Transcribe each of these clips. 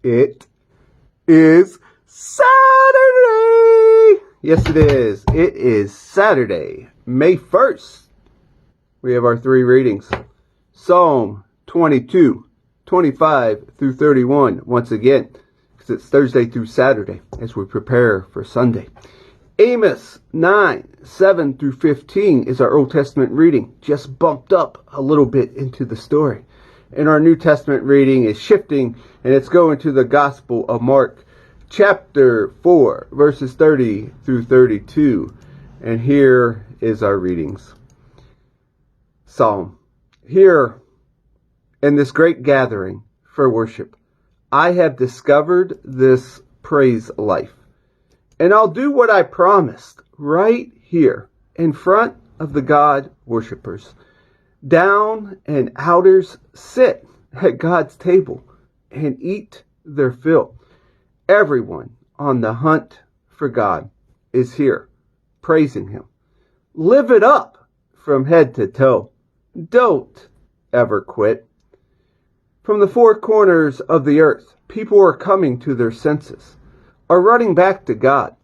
It is Saturday! Yes, it is. It is Saturday, May 1st. We have our three readings. Psalm 22, 25 through 31, once again, because it's Thursday through Saturday as we prepare for Sunday. Amos 9, 7 through 15 is our Old Testament reading, just bumped up a little bit into the story. And our New Testament reading is shifting, and it's going to the Gospel of Mark, chapter 4, verses 30 through 32. And here is our readings. Psalm. Here, in this great gathering for worship, I have discovered this praise life. And I'll do what I promised right here in front of the God worshipers. Down and outers sit at God's table and eat their fill. Everyone on the hunt for God is here, praising Him. Live it up from head to toe. Don't ever quit. From the four corners of the earth, people are coming to their senses, are running back to God.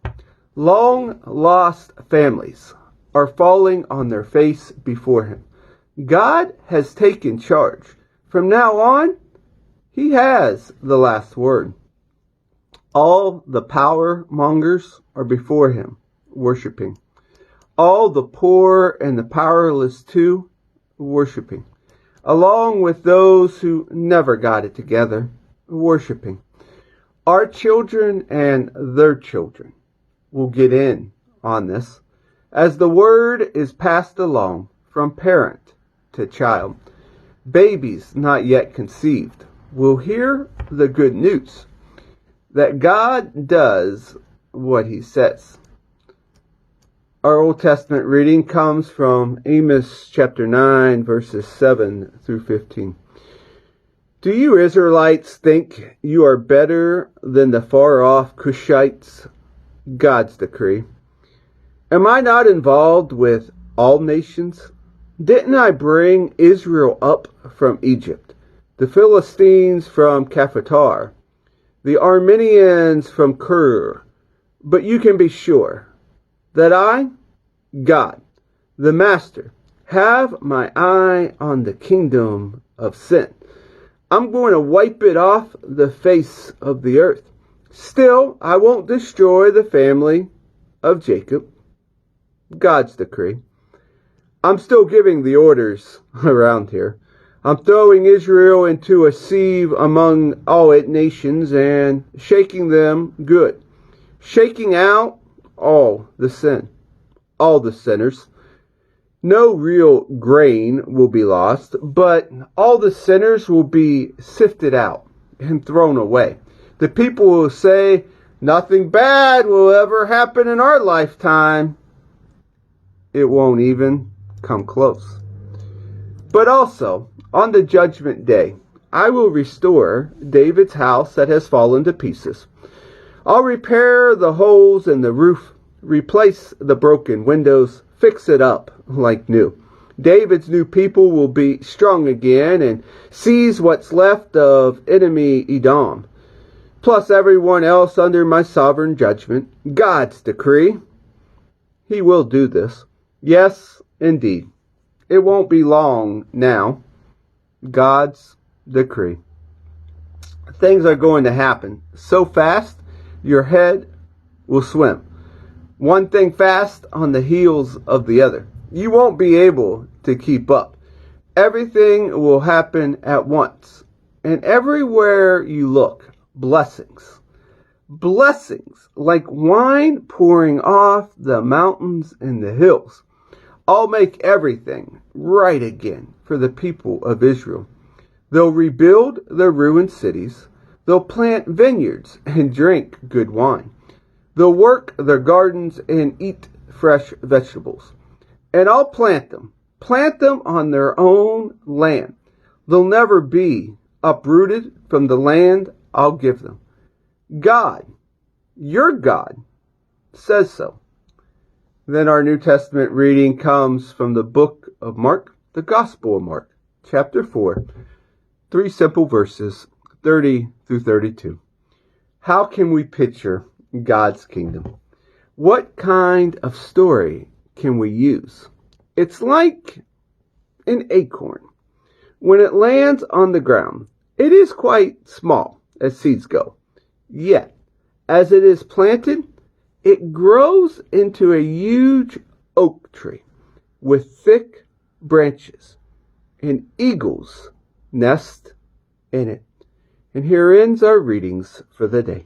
Long lost families are falling on their face before Him. God has taken charge. From now on, He has the last word. All the power mongers are before Him, worshiping. All the poor and the powerless too, worshiping. Along with those who never got it together, worshiping. Our children and their children will get in on this as the word is passed along from parent to child. Babies not yet conceived will hear the good news that God does what He says. Our Old Testament reading comes from Amos chapter 9, verses 7 through 15. Do you Israelites think you are better than the far-off Cushites? God's decree. Am I not involved with all nations? Didn't I bring Israel up from Egypt, the Philistines from Caphatar, the Armenians from Kir? But you can be sure that I, God, the Master, have my eye on the kingdom of sin. I'm going to wipe it off the face of the earth. Still, I won't destroy the family of Jacob. God's decree. I'm still giving the orders around here. I'm throwing Israel into a sieve among all its nations and shaking them good. Shaking out all the sin, all the sinners. No real grain will be lost, but all the sinners will be sifted out and thrown away. The people will say, nothing bad will ever happen in our lifetime. It won't even come close. But also, on the judgment day, I will restore David's house that has fallen to pieces. I'll repair the holes in the roof, replace the broken windows, fix it up like new. David's new people will be strong again and seize what's left of enemy Edom, plus everyone else under my sovereign judgment. God's decree. He will do this. Yes, indeed. It won't be long now. God's decree. Things are going to happen so fast, your head will swim. One thing fast on the heels of the other. You won't be able to keep up. Everything will happen at once. And everywhere you look, blessings. Blessings like wine pouring off the mountains and the hills. I'll make everything right again for the people of Israel. They'll rebuild their ruined cities. They'll plant vineyards and drink good wine. They'll work their gardens and eat fresh vegetables. And I'll plant them on their own land. They'll never be uprooted from the land I'll give them. God, your God, says so. Then our New Testament reading comes from the book of Mark, the Gospel of Mark, chapter 4, 3 simple verses, 30 through 32. How can we picture God's kingdom? What kind of story can we use? It's like an acorn. When it lands on the ground, it is quite small as seeds go. Yet, as it is planted, it grows into a huge oak tree with thick branches, and eagles nest in it. And here ends our readings for the day.